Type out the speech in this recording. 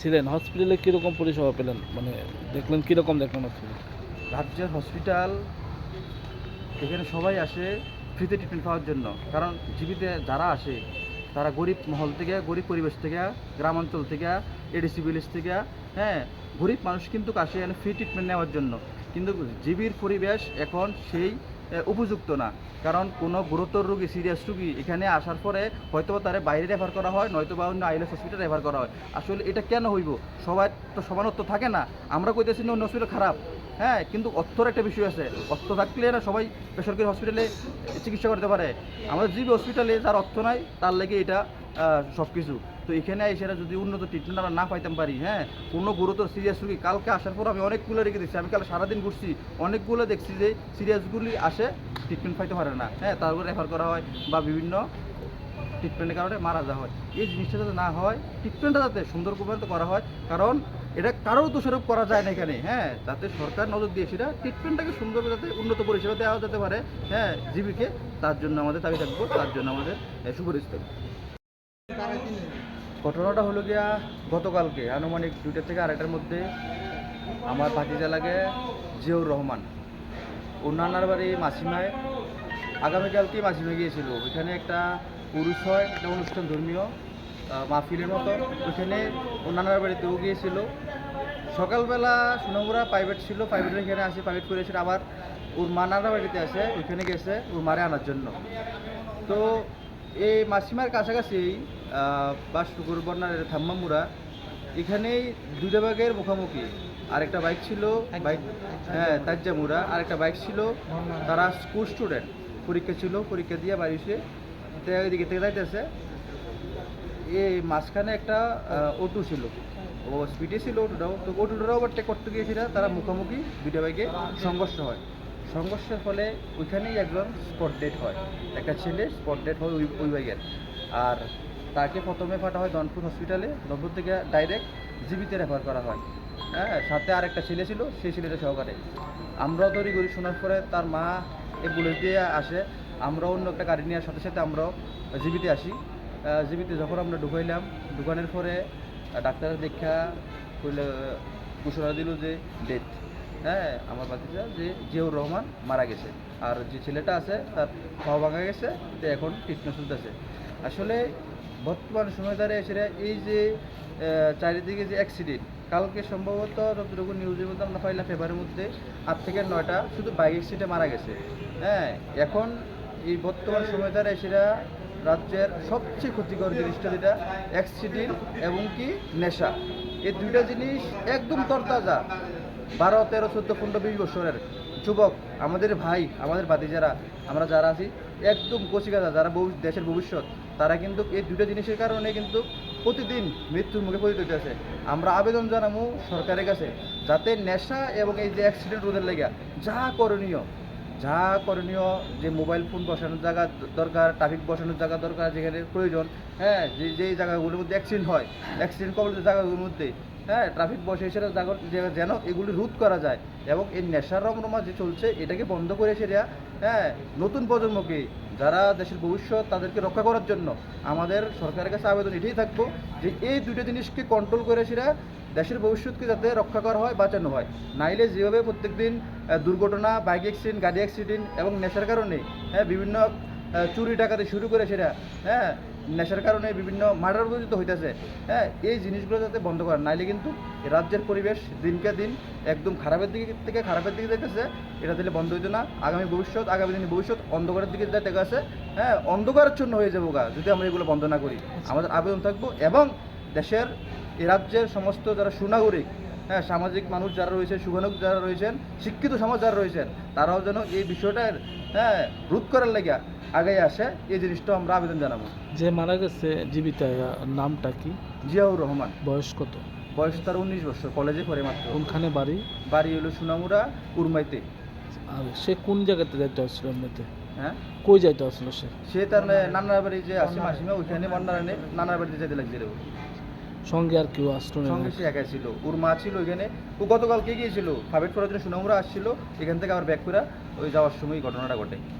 ছিলেন হসপিটালে কিরকম পরিষেবা পেলেন, মানে দেখলেন কিরকম দেখলেন হসপিটাল? রাজ্যের হসপিটাল, এখানে সবাই আসে ফ্রিতে ট্রিটমেন্ট পাওয়ার জন্য। কারণ জীবিতে যারা আসে তারা গরিব মহল থেকে, গরিব পরিবেশ থেকে, গ্রাম অঞ্চল থেকে, এডিসি ভিলেজ থেকে, হ্যাঁ, গরিব মানুষ কিন্তু আসে এখানে ফ্রি ট্রিটমেন্ট নেওয়ার জন্য। কিন্তু জীবির পরিবেশ এখন সেই উপযুক্ত না। কারণ কোনো গুরুতর রোগী, সিরিয়াস রোগী এখানে আসার পরে হয়তো তারা বাইরে রেফার করা হয়, নয়তো বা অন্য আইএলএস হসপিটাল রেফার করা হয়। আসলে এটা কেন হইব? সবাই তো সমানত্ব থাকে না। আমরা কইতেছি না অন্য হসপিটাল খারাপ, হ্যাঁ, কিন্তু অর্থর একটা বিষয় আছে। অর্থ থাকলে না সবাই বেসরকারি হসপিটালে চিকিৎসা করতে পারে। আমাদের জিবি হসপিটালে যার অর্থ নাই তার লেগে এটা সব কিছু। তো এখানে এসে যদি উন্নত ট্রিটমেন্ট আমরা না পাইতাম পারি, হ্যাঁ, কোনো গুরুতর সিরিয়াস রোগী কালকে আসার পর আমি অনেকগুলো রেখে দিচ্ছি। আমি কাল সারাদিন ঘুরছি, অনেকগুলো দেখছি যে সিরিয়াসগুলি আসে ট্রিটমেন্ট পাইতে পারে না, হ্যাঁ, তারপরে রেফার করা হয় বা বিভিন্ন ট্রিটমেন্টের কারণে মারা যাওয়া হয়। এই জিনিসটা যাতে না হয়, ট্রিটমেন্টটা যাতে সুন্দর করে করা হয়। কারণ এটা কারোর দোষারোপ করা যায় না এখানে, হ্যাঁ, যাতে সরকার নজর দিয়ে সেটা ট্রিটমেন্টটাকে সুন্দর যাতে উন্নত পরিষেবা দেওয়া যেতে পারে, হ্যাঁ, জীবিকে। তার জন্য আমাদের দাবি থাকবো, তার জন্য আমাদের সুপারিশ থাকবে। ঘটনাটা হলো গিয়া গতকালকে আনুমানিক 2টা থেকে 2:30টার মধ্যে আমার ভাতিজা লাগে জিয়াউর রহমান, ওর নানার বাড়ি মাসিমায়। আগামীকালকেই মাসিমা গিয়েছিল, ওইখানে একটা পুরুষ হয়, একটা অনুষ্ঠান, ধর্মীয় মাহফিলের মতো। ওইখানে ওর নানার বাড়িতেও গিয়েছিল। সকালবেলা সোনামুড়া প্রাইভেট ছিল, প্রাইভেটের এখানে আসে, প্রাইভেট করেছিল। আবার ওর মা নানার বাড়িতে আসে, ওইখানে গেছে ওর মারে আনার জন্য। তো এই মাসিমার কাছাকাছি বাসপুকুর বন্যার থাম্মামুড়া, এখানেই দুইটা বাইকের মুখোমুখি। আরেকটা বাইক ছিল, বাইক, হ্যাঁ, তাজ্জামুড়া। আরেকটা বাইক ছিল, তারা স্কুল স্টুডেন্ট, পরীক্ষা ছিল, পরীক্ষা দিয়ে বাড়ি এসে এদিকে থেকে যাইতেছে। এই মাঝখানে একটা অটো ছিল, ও স্পিডে ছিল অটোটাও। তো অটোটাও ওভারটেক করতে গিয়েছিল, তারা মুখোমুখি দুইটা বাইকে সংঘর্ষ হয়। সংঘর্ষের ফলে ওইখানেই একজন স্পট ডেড হয়, একটা ছেলে স্পট ডেড হয় ওই বাইকের। আর তাকে প্রথমে পাঠা হয় দনপুর হসপিটালে, দনপুর থেকে ডাইরেক্ট জিবিতে রেফার করা হয়, হ্যাঁ। সাথে আর একটা ছেলে ছিল, সেই ছেলেটা সহকারে। আমরাও তৈরি করি, শোনার পরে তার মা অ্যাম্বুলেন্স দিয়ে আসে, আমরাও অন্য একটা গাড়ি নেওয়ার সাথে সাথে আমরাও জিবিতে আসি। জিবিতে যখন আমরা ঢুকাইলাম, ঢুকানোর পরে ডাক্তারের দেখা কইলে ঘোষণা দিল যে ডেথ, হ্যাঁ, আমার বাচ্চা যে জিয়াউর রহমান মারা গেছে। আর যে ছেলেটা আছে তার পা ভাঙা গেছে, তো এখন ট্রিটমেন্ট চলতেছে। আসলে বর্তমান সময় দাঁড়িয়ে এসে এই যে চারিদিকে যে অ্যাক্সিডেন্ট, কালকে সম্ভবত যতটুকু নিউজের মধ্যে আমরা পাইলাম পেপারের মধ্যে 8 থেকে 9টা শুধু বাইক অ্যাক্সিডেন্টে মারা গেছে, হ্যাঁ। এখন এই বর্তমান সময় দ্বারা সেটা রাজ্যের সবচেয়ে ক্ষতিকর জিনিসটা যেটা অ্যাক্সিডেন্ট এবং কি নেশা, এই দুইটা জিনিস একদম তরতাজা। 12, 13, 14, 15, 20 বছরের যুবক, আমাদের ভাই, আমাদের ভাতিজারা, আমরা যারা আছি একদম কচিকাঁচা, যারা দেশের ভবিষ্যৎ, তারা কিন্তু এই দুটো জিনিসের কারণে কিন্তু প্রতিদিন মৃত্যুর মুখে পতিত হইতেছে। আমরা আবেদন জানাবো সরকারের কাছে, যাতে নেশা এবং এই যে অ্যাক্সিডেন্ট রোধের লেগে যা করণীয়, যে মোবাইল ফোন বসানোর জায়গা দরকার, ট্রাফিক বসানোর জায়গা দরকার যেখানে প্রয়োজন, হ্যাঁ, যেই জায়গাগুলোর মধ্যে অ্যাক্সিডেন্ট কবলিত জায়গাগুলোর মধ্যে, হ্যাঁ, ট্রাফিক বসে এসে যেন এগুলি রোধ করা যায়। এবং এই নেশার রমরমা যে চলছে এটাকে বন্ধ করে সেটা, হ্যাঁ, নতুন প্রজন্মকে, যারা দেশের ভবিষ্যৎ, তাদেরকে রক্ষা করার জন্য আমাদের সরকারের কাছে আবেদন এটাই থাকবো যে এই দুটো জিনিসকে কন্ট্রোল করে সেটা দেশের ভবিষ্যৎকে যাতে রক্ষা করা হয়, বাঁচানো হয়। নাইলে যেভাবে প্রত্যেকদিন দুর্ঘটনা, বাইক অ্যাক্সিডেন্ট, গাড়ি অ্যাক্সিডেন্ট এবং নেশার কারণে, হ্যাঁ, বিভিন্ন চুরি ডাকাতি শুরু করে সেটা, হ্যাঁ, নেশার কারণে বিভিন্ন মার্ডার পর্যন্ত হইতেছে, হ্যাঁ, এই জিনিসগুলো যাতে বন্ধ করেন। নাইলে কিন্তু রাজ্যের পরিবেশ দিনকে দিন একদম খারাপের দিকে যাইতেছে। এটা দিলে বন্ধ হইতো না, আগামী দিনের ভবিষ্যৎ অন্ধকারের দিকে যাইতে গেছে, হ্যাঁ, অন্ধকারাচ্ছন্ন হয়ে যাবো যদি আমরা এগুলো বন্ধ না করি। আমাদের আবেদন থাকবো এবং দেশের, এই রাজ্যের সমস্ত যারা সুনাগরিক, হ্যাঁ, সামাজিক মানুষ যারা রয়েছে, সুগানক যারা রয়েছেন, শিক্ষিত সমাজ যারা রয়েছেন, তারাও যেন এই বিষয়টার, হ্যাঁ, রোধ করার লেগে আগে আসে, এই জিনিসটা আমরা আবেদন জানাবো। যে মারা গেছে জীবিত, নামটা কি? জিয়াউর রহমান। বয়স কত? বয়স তার 19 বছর, কলেজে পড়ে মাত্র। কোনখানে বাড়ি? বাড়ি হলো সোনামুড়া, উরমাইতে। আর সে কোন জায়গাতে যাইতে আসছিল এমনিতে? হ্যাঁ, কই যাইতে আসলো সে? সে তার নানার বাড়ি যে আছে মাসিমা, ওইখানে নানার বাড়িতে যেতে লাগছিল। সঙ্গে আর কেউ আসতো না? সঙ্গে সে একাই ছিল, ওর মা ছিল ওইখানে। ও গতকালকে গিয়েছিল প্রাইভেট করার জন্য, সুনামুরা আসছিল, এখান থেকে আবার ব্যাক করে ওই যাওয়ার সময় ঘটনাটা ঘটে।